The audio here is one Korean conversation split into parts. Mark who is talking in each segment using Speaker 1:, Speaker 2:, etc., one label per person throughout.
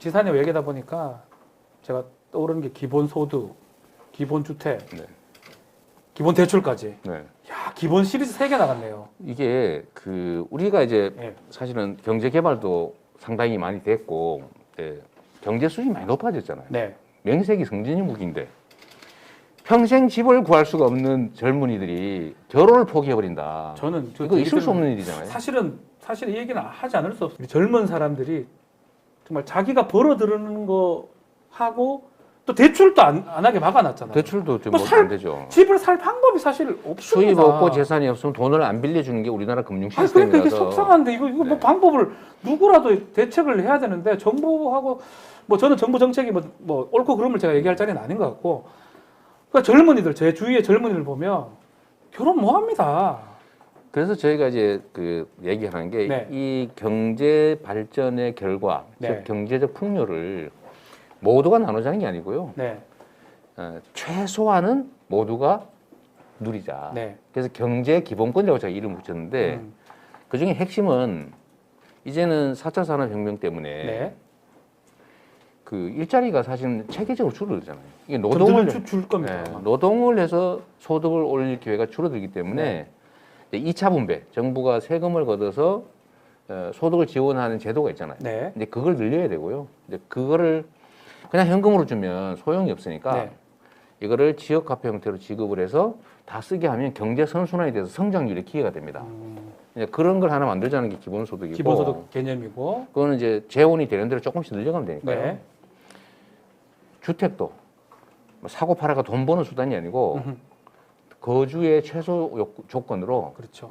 Speaker 1: 지사님 얘기하다 보니까 제가 떠오르는 게 기본소득, 기본주택,
Speaker 2: 네.
Speaker 1: 기본대출까지.
Speaker 2: 네.
Speaker 1: 야, 기본 시리즈 3개 나갔네요.
Speaker 2: 이게 우리가 이제
Speaker 1: 예.
Speaker 2: 사실은 경제 개발도 상당히 많이 됐고 경제 수준이 많이 높아졌잖아요.
Speaker 1: 네.
Speaker 2: 명색이 성진이 무기인데 평생 집을 구할 수가 없는 젊은이들이 결혼을 포기해버린다.
Speaker 1: 저는
Speaker 2: 이거 있을 수 없는 일이잖아요.
Speaker 1: 사실 이 얘기는 하지 않을 수 없어요. 젊은 사람들이 정말 자기가 벌어들이는 거 하고 또 대출도 안 하게 막아놨잖아요.
Speaker 2: 대출도 좀
Speaker 1: 또
Speaker 2: 안 되죠.
Speaker 1: 집을 살 방법이 사실 없습니다.
Speaker 2: 수입 없고 재산이 없으면 돈을 안 빌려주는 게 우리나라 금융
Speaker 1: 아니, 그러니까 이게
Speaker 2: 시스템이라서.
Speaker 1: 속상한데 이거 뭐
Speaker 2: 네.
Speaker 1: 방법을 누구라도 대책을 해야 되는데 정부하고 뭐 저는 정부 정책이 뭐 옳고 그름을 제가 얘기할 자리는 아닌 것 같고 그러니까 젊은이들 제 주위의 젊은이들 보면 결혼 뭐 합니다.
Speaker 2: 그래서 저희가 이제 얘기하는 게
Speaker 1: 네.
Speaker 2: 이 경제 발전의 결과,
Speaker 1: 네.
Speaker 2: 즉 경제적 풍요를 모두가 나누자는 게 아니고요.
Speaker 1: 네.
Speaker 2: 최소한은 모두가 누리자.
Speaker 1: 네.
Speaker 2: 그래서 경제 기본권이라고 제가 이름을 붙였는데 그 중에 핵심은 이제는 4차 산업혁명 때문에
Speaker 1: 네.
Speaker 2: 그 일자리가 사실은 체계적으로 줄어들잖아요. 이게
Speaker 1: 노동을 줄 겁니다.
Speaker 2: 노동을 해서 소득을 올릴 기회가 줄어들기 때문에 2차 분배, 정부가 세금을 걷어서 소득을 지원하는 제도가 있잖아요.
Speaker 1: 네.
Speaker 2: 이제 그걸 늘려야 되고요. 이제 그거를 그냥 현금으로 주면 소용이 없으니까
Speaker 1: 네.
Speaker 2: 이거를 지역화폐 형태로 지급을 해서 다 쓰게 하면 경제 선순환이 돼서 성장률에 기회가 됩니다. 이제 그런 걸 하나 만들자는 게 기본소득이고,
Speaker 1: 기본소득 개념이고,
Speaker 2: 그거는 이제 재원이 되는 대로 조금씩 늘려가면 되니까요.
Speaker 1: 네.
Speaker 2: 주택도 뭐 사고 팔아가 돈 버는 수단이 아니고 거주의 최소 조건으로
Speaker 1: 그렇죠.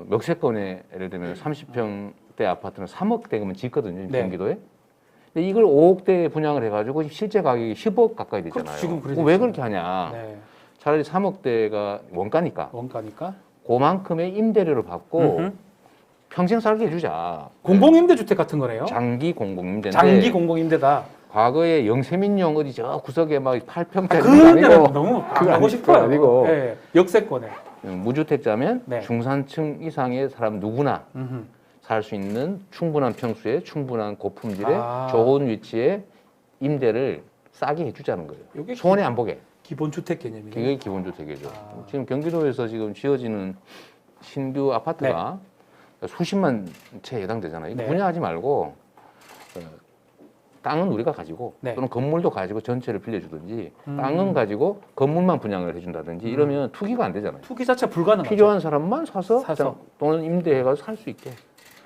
Speaker 2: 몇 세건에 예를 들면 30평대 아파트는 3억 대금은 짓거든요,
Speaker 1: 네.
Speaker 2: 경기도에. 근데 이걸 5억대 분양을 해가지고 실제 가격이 10억 가까이 되잖아요.
Speaker 1: 그렇죠. 지금 그래
Speaker 2: 왜 그렇게 하냐?
Speaker 1: 네.
Speaker 2: 차라리 3억대가 원가니까
Speaker 1: 원가니까.
Speaker 2: 그만큼의 임대료를 받고 평생 살게 해주자.
Speaker 1: 공공임대주택 같은 거네요.
Speaker 2: 장기 공공임대인데
Speaker 1: 장기 공공임대다.
Speaker 2: 과거에 영세민용 어디 저 구석에 막 8평짜리
Speaker 1: 그런 데는 너무 가고 싶어요.
Speaker 2: 아니고
Speaker 1: 네. 역세권에.
Speaker 2: 무주택자면
Speaker 1: 네.
Speaker 2: 중산층 이상의 사람 누구나 살 수 있는 충분한 평수에 충분한 고품질의 좋은 위치에 임대를 싸게 해주자는 거예요.
Speaker 1: 요게
Speaker 2: 손해 안 보게.
Speaker 1: 기본주택 개념이네요.
Speaker 2: 그게 기본주택이죠. 지금 경기도에서 지금 지어지는 신규 아파트가 수십만 채 해당되잖아요. 이거
Speaker 1: 네.
Speaker 2: 분양하지 말고 땅은 우리가 가지고
Speaker 1: 네.
Speaker 2: 또는 건물도 가지고 전체를 빌려주든지 땅은 가지고 건물만 분양을 해준다든지 이러면 투기가 안 되잖아요.
Speaker 1: 투기 자체가 불가능하죠.
Speaker 2: 필요한 사람만 사서
Speaker 1: 사서.
Speaker 2: 또는 임대해가지고 살 수 있게.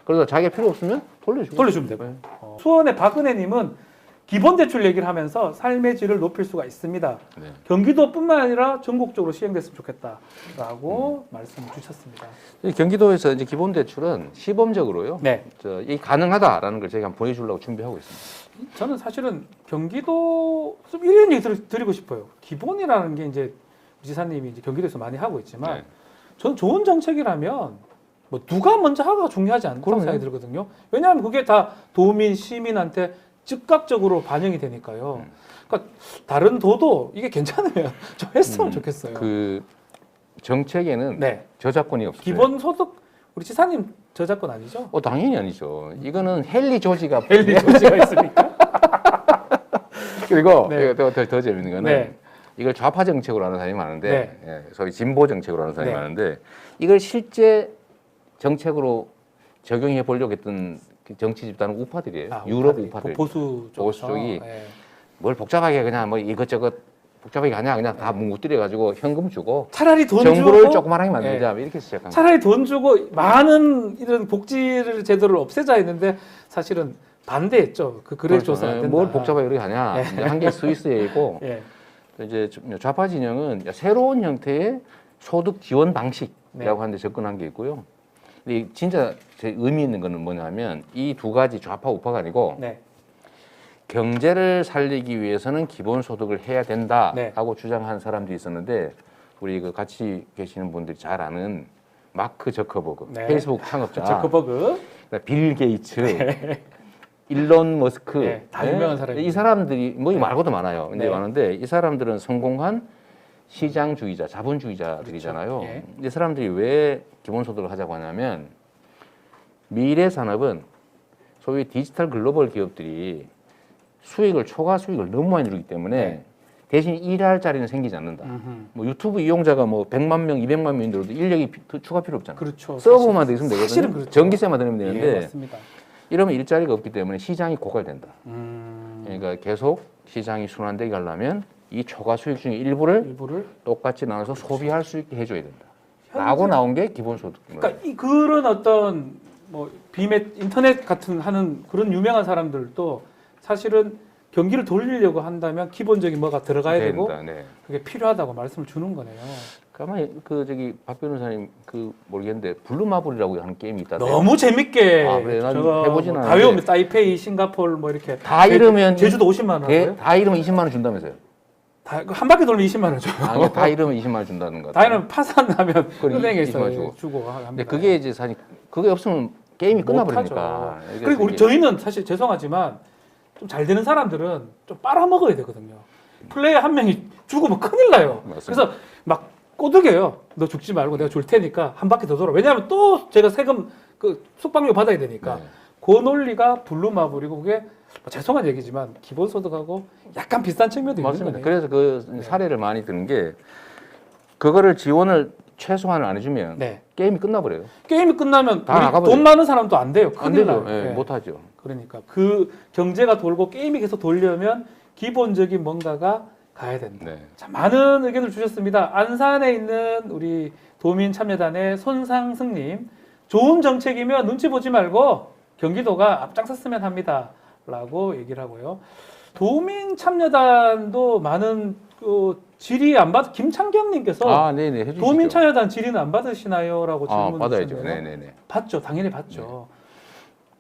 Speaker 2: 그래서 자기가 필요 없으면
Speaker 1: 돌려주면 되고요. 수원의 박은혜님은 기본대출 얘기를 하면서 삶의 질을 높일 수가 있습니다.
Speaker 2: 네.
Speaker 1: 경기도뿐만 아니라 전국적으로 시행됐으면 좋겠다라고 말씀을 주셨습니다.
Speaker 2: 경기도에서 이제 기본대출은 시범적으로요.
Speaker 1: 네.
Speaker 2: 이 가능하다라는 걸 저희가 한번 보여주려고 준비하고 있습니다.
Speaker 1: 저는 사실은 경기도 좀 이런 얘기 드리고 싶어요. 기본이라는 게 이제 지사님이 이제 경기도에서 많이 하고 있지만
Speaker 2: 네.
Speaker 1: 저는 좋은 정책이라면 뭐 누가 먼저 하고가 중요하지 않다고 생각이 들거든요. 왜냐하면 그게 다 도민 시민한테 즉각적으로 반영이 되니까요. 그러니까 다른 도도 이게 괜찮으면 좀 했으면 좋겠어요.
Speaker 2: 그 정책에는
Speaker 1: 네.
Speaker 2: 저작권이 없어요.
Speaker 1: 기본소득 우리 지사님 저작권 아니죠?
Speaker 2: 당연히 아니죠. 이거는 헨리 조지가
Speaker 1: 헬리 조지가 있으니까.
Speaker 2: 그리고
Speaker 1: 네.
Speaker 2: 이거 더 재밌는 거는
Speaker 1: 네.
Speaker 2: 이걸 좌파 정책으로 하는 사람이 많은데
Speaker 1: 네.
Speaker 2: 예, 소위 진보 정책으로 하는 사람이
Speaker 1: 네.
Speaker 2: 많은데 이걸 실제 정책으로 적용해 보려고 했던 그 정치 집단은 우파들이에요. 유럽 우파들.
Speaker 1: 보수
Speaker 2: 쪽이
Speaker 1: 네.
Speaker 2: 뭘 복잡하게 그냥 뭐 이것저것 복잡하게 하냐 그냥 다 뭉뚱그려 가지고 현금 주고
Speaker 1: 차라리 돈
Speaker 2: 정부를
Speaker 1: 주고
Speaker 2: 조그만하게 만들자 이렇게 시작한 거예요.
Speaker 1: 차라리 돈 주고 많은 이런 복지를 제도를 없애자 했는데 사실은 반대했죠. 그래 줘서 안 된다.
Speaker 2: 뭘 복잡하게 그렇게 하냐. 이제 한 개 스위스에 있고
Speaker 1: 예.
Speaker 2: 이제 좌파 진영은 새로운 형태의 소득 지원 방식이라고
Speaker 1: 네.
Speaker 2: 하는데 접근한 게 있고요. 근데 진짜 제 의미 있는 거는 뭐냐면 이 두 가지 좌파 우파가 아니고
Speaker 1: 네.
Speaker 2: 경제를 살리기 위해서는 기본소득을 해야 된다
Speaker 1: 네.
Speaker 2: 하고 주장한 사람들이 있었는데 우리 그 같이 계시는 분들이 잘 아는 마크 저커버그
Speaker 1: 네.
Speaker 2: 페이스북 창업자
Speaker 1: 저커버그
Speaker 2: 빌 게이츠 일론 머스크
Speaker 1: 네, 다 유명한 사람입니다.
Speaker 2: 이 사람들이 뭐 이 말고도 많아요. 근데
Speaker 1: 네.
Speaker 2: 많은데 이 사람들은 성공한 시장주의자, 자본주의자들이잖아요.
Speaker 1: 그렇죠. 예.
Speaker 2: 이 사람들이 왜 기본소득을 하자고 하냐면 미래 산업은 소위 디지털 글로벌 기업들이 초과 수익을 너무 많이 누리기 때문에
Speaker 1: 네.
Speaker 2: 대신 일할 자리는 생기지 않는다.
Speaker 1: 음흠.
Speaker 2: 뭐 유튜브 이용자가 뭐 100만 명, 200만 명인데도 인력이 추가 필요 없잖아요.
Speaker 1: 그렇죠.
Speaker 2: 서버만 돼 있으면 되거든요.
Speaker 1: 사실은 그렇죠.
Speaker 2: 전기세만 내면 되는데
Speaker 1: 예, 맞습니다.
Speaker 2: 이러면 일자리가 없기 때문에 시장이 고갈된다. 그러니까 계속 시장이 순환되게 하려면 이 초과 수익 중에 일부를 똑같이 나눠서 소비할 수 있게 해줘야 된다. 라고 나온 게 기본소득.
Speaker 1: 그러니까 그런 어떤 뭐 비매 인터넷 같은 하는 그런 유명한 사람들도 사실은 경기를 돌리려고 한다면 기본적인 뭐가 들어가야 되고
Speaker 2: 네.
Speaker 1: 그게 필요하다고 말씀을 주는 거네요.
Speaker 2: 가만히 박 변호사님 모르겠는데 블루마블이라고 하는 게임이 있다던데.
Speaker 1: 너무 재밌게
Speaker 2: 그래, 난 해보진
Speaker 1: 다
Speaker 2: 않았는데.
Speaker 1: 외우면 타이페이, 싱가포르 뭐 이렇게
Speaker 2: 다 이러면
Speaker 1: 제주도 50만 원 하고요.
Speaker 2: 다 이러면 20만 원 준다면서요?
Speaker 1: 한 바퀴 돌면 20만 원 줘요.
Speaker 2: 다 이러면 20만 원 준다는 거.
Speaker 1: 다이는 파산하면
Speaker 2: 그래,
Speaker 1: 은행에서
Speaker 2: 20만 원
Speaker 1: 주고 합니다.
Speaker 2: 근데 그게 이제 사실 그게 없으면 게임이 끝나버리니까.
Speaker 1: 그리고 저희는 사실 죄송하지만 좀 잘 되는 사람들은 좀 빨아먹어야 되거든요. 플레이어 한 명이 죽으면 큰일 나요.
Speaker 2: 맞습니다.
Speaker 1: 그래서 막 꼬드겨요. 너 죽지 말고 내가 줄 테니까 한 바퀴 더 돌아. 왜냐하면 또 제가 세금 그 숙박료 받아야 되니까.
Speaker 2: 네.
Speaker 1: 그 논리가 블루마블이고 그게 뭐 죄송한 얘기지만 기본소득하고 약간 비슷한 측면도 있는
Speaker 2: 맞습니다.
Speaker 1: 거네요.
Speaker 2: 그래서 그 사례를 많이 드는 게 그거를 지원을 최소한을 안 해주면
Speaker 1: 네.
Speaker 2: 게임이 끝나버려요.
Speaker 1: 게임이 끝나면
Speaker 2: 다
Speaker 1: 우리
Speaker 2: 나가버려요.
Speaker 1: 돈 많은 사람도 안 돼요.
Speaker 2: 안
Speaker 1: 큰일
Speaker 2: 되죠.
Speaker 1: 나요.
Speaker 2: 예,
Speaker 1: 네.
Speaker 2: 못하죠.
Speaker 1: 그러니까 그 경제가 돌고 게임이 계속 돌려면 기본적인 뭔가가 가야 된다.
Speaker 2: 네.
Speaker 1: 자, 많은 의견을 주셨습니다. 안산에 있는 우리 도민참여단의 손상승님, 좋은 정책이면 눈치 보지 말고 경기도가 앞장섰으면 합니다. 라고 얘기를 하고요. 도민참여단도 많은 질의 안 받, 김창경님께서
Speaker 2: 네네 해주시죠.
Speaker 1: 도민참여단 질의는 안 받으시나요? 라고 질문
Speaker 2: 받아야죠.
Speaker 1: 주셨네요.
Speaker 2: 네네네.
Speaker 1: 받죠. 당연히 받죠.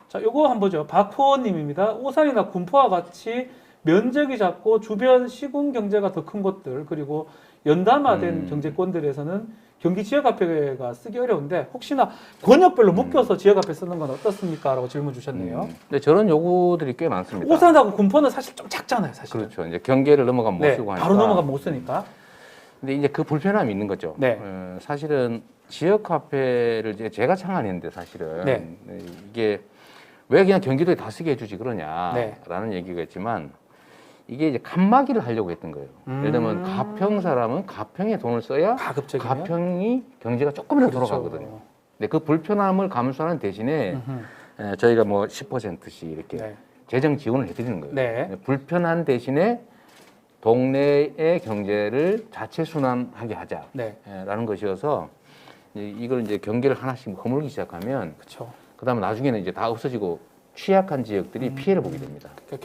Speaker 1: 자, 요거 한번 보죠. 박호원님입니다. 오산이나 군포와 같이 면적이 작고 주변 시군 경제가 더 큰 곳들 그리고 연담화된 경제권들에서는 경기 지역화폐가 쓰기 어려운데 혹시나 권역별로 묶여서 지역화폐 쓰는 건 어떻습니까? 라고 질문 주셨네요.
Speaker 2: 근데 저런 요구들이 꽤 많습니다.
Speaker 1: 오산하고 군포는 사실 좀 작잖아요. 사실.
Speaker 2: 그렇죠. 이제 경계를 넘어가면 못
Speaker 1: 네,
Speaker 2: 쓰고 하니까.
Speaker 1: 바로 넘어가면 못 쓰니까.
Speaker 2: 근데 이제 그 불편함이 있는 거죠.
Speaker 1: 네.
Speaker 2: 사실은 지역화폐를 이제 제가 창안했는데 사실은
Speaker 1: 네.
Speaker 2: 이게 왜 그냥 경기도에 다 쓰게 해주지 그러냐라는
Speaker 1: 네.
Speaker 2: 얘기가 있지만 이게 이제 칸막이를 하려고 했던 거예요. 예를 들면 가평 사람은 가평에 돈을 써야
Speaker 1: 가급적이면
Speaker 2: 가평이 경제가 조금이라도
Speaker 1: 그렇죠.
Speaker 2: 돌아가거든요. 근데 그 불편함을 감수하는 대신에 저희가 뭐 10%씩 이렇게
Speaker 1: 네.
Speaker 2: 재정 지원을 해드리는 거예요.
Speaker 1: 네.
Speaker 2: 불편한 대신에 동네의 경제를 자체 순환하게 하자라는
Speaker 1: 네.
Speaker 2: 것이어서 이걸 이제 경계를 하나씩 허물기 시작하면
Speaker 1: 그렇죠.
Speaker 2: 그다음에 나중에는 이제 다 없어지고 취약한 지역들이 피해를 보게 됩니다.
Speaker 1: 그러니까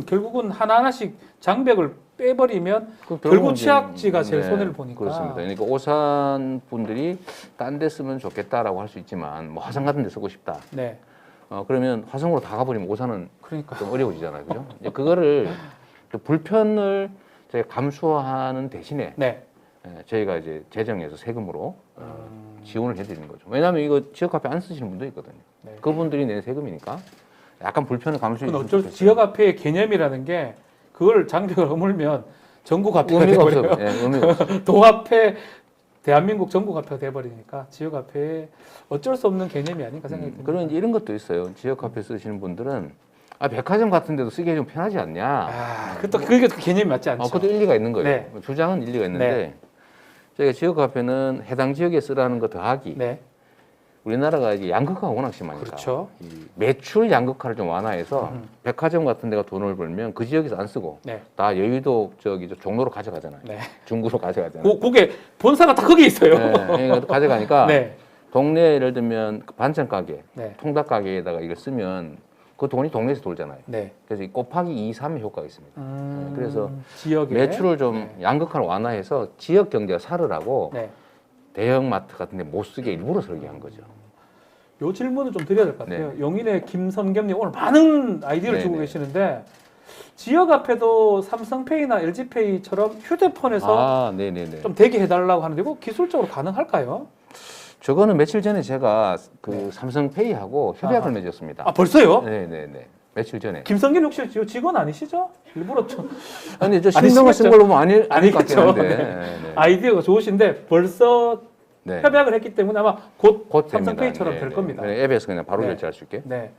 Speaker 1: 결국은 하나하나씩 장벽을 빼버리면
Speaker 2: 그럼
Speaker 1: 결국
Speaker 2: 결국은
Speaker 1: 취약지가
Speaker 2: 이제,
Speaker 1: 제일 손해를 보니까.
Speaker 2: 그렇습니다. 그러니까 오산 분들이 딴 데 쓰면 좋겠다라고 할 수 있지만 뭐 화성 같은 데 쓰고 싶다.
Speaker 1: 네.
Speaker 2: 그러면 화성으로 다 가버리면 오산은
Speaker 1: 그러니까.
Speaker 2: 좀 어려워지잖아요, 그죠? 이제 그거를 그 불편을 저희가 감수하는 대신에
Speaker 1: 네.
Speaker 2: 저희가 이제 재정에서 세금으로 지원을 해드리는 거죠. 왜냐하면 이거 지역화폐 안 쓰시는 분도 있거든요.
Speaker 1: 네.
Speaker 2: 그분들이 낸 세금이니까 약간 불편을 감수해
Speaker 1: 그건
Speaker 2: 주시면
Speaker 1: 어쩔 지역화폐의 개념이라는 게 그걸 장벽을 허물면 전국화폐가
Speaker 2: 의미가
Speaker 1: 돼버려요.
Speaker 2: 없어요. 예, 의미가 없어요.
Speaker 1: 동화폐 대한민국 전국화폐가 돼버리니까 지역화폐 어쩔 수 없는 개념이 아닌가 생각이 듭니다.
Speaker 2: 그런 이런 것도 있어요. 지역화폐 쓰시는 분들은 백화점 같은 데도 쓰기 좀 편하지 않냐.
Speaker 1: 그것도 그게 개념이 맞지 않죠.
Speaker 2: 그것도 일리가 있는 거예요.
Speaker 1: 네.
Speaker 2: 주장은 일리가 있는데 저희가 지역화폐는 해당 지역에 쓰라는 거 더하기.
Speaker 1: 네.
Speaker 2: 우리나라가 이제 양극화가 워낙 심하니까
Speaker 1: 그렇죠.
Speaker 2: 이 매출 양극화를 좀 완화해서 백화점 같은 데가 돈을 벌면 그 지역에서 안 쓰고
Speaker 1: 네.
Speaker 2: 다 여의도 저기 종로로 가져가잖아요.
Speaker 1: 네.
Speaker 2: 중구로 가져가잖아요.
Speaker 1: 그게 본사가 다 거기 있어요.
Speaker 2: 네, 그러니까 가져가니까
Speaker 1: 네.
Speaker 2: 동네 예를 들면 그 반찬 가게,
Speaker 1: 네.
Speaker 2: 통닭 가게에다가 이걸 쓰면 그 돈이 동네에서 돌잖아요.
Speaker 1: 네.
Speaker 2: 그래서 이 곱하기 2, 3의 효과가 있습니다. 그래서
Speaker 1: 지역에
Speaker 2: 매출을 좀 양극화를 완화해서 지역 경제가 살으라고
Speaker 1: 네.
Speaker 2: 대형 마트 같은 데 못 쓰게 일부러 설계한 거죠.
Speaker 1: 요 질문을 좀 드려야 될 것 같아요.
Speaker 2: 네.
Speaker 1: 용인의 김선겸님 오늘 많은 아이디어를
Speaker 2: 네,
Speaker 1: 주고
Speaker 2: 네.
Speaker 1: 계시는데 지역 앞에도 삼성페이나 LG페이처럼 휴대폰에서
Speaker 2: 네네네.
Speaker 1: 좀 되게 해달라고 하는데 이거 기술적으로 가능할까요?
Speaker 2: 저거는 며칠 전에 제가 그
Speaker 1: 네.
Speaker 2: 삼성페이하고 협약을 맺었습니다.
Speaker 1: 아 벌써요?
Speaker 2: 네네네. 며칠 전에.
Speaker 1: 김선겸 혹시 직원 아니시죠? 일부러 좀
Speaker 2: 아니 저 신경을 쓴 걸로 보면 아닐 것 같긴
Speaker 1: 아니겠죠.
Speaker 2: 한데.
Speaker 1: 네.
Speaker 2: 네.
Speaker 1: 아이디어가 좋으신데 벌써
Speaker 2: 네.
Speaker 1: 협약을 했기 때문에 아마 곧
Speaker 2: 됩니다.
Speaker 1: 삼성페이처럼
Speaker 2: 네,
Speaker 1: 될
Speaker 2: 네.
Speaker 1: 겁니다.
Speaker 2: 앱에서 그냥 바로
Speaker 1: 네.
Speaker 2: 결제할 수 있게.
Speaker 1: 네.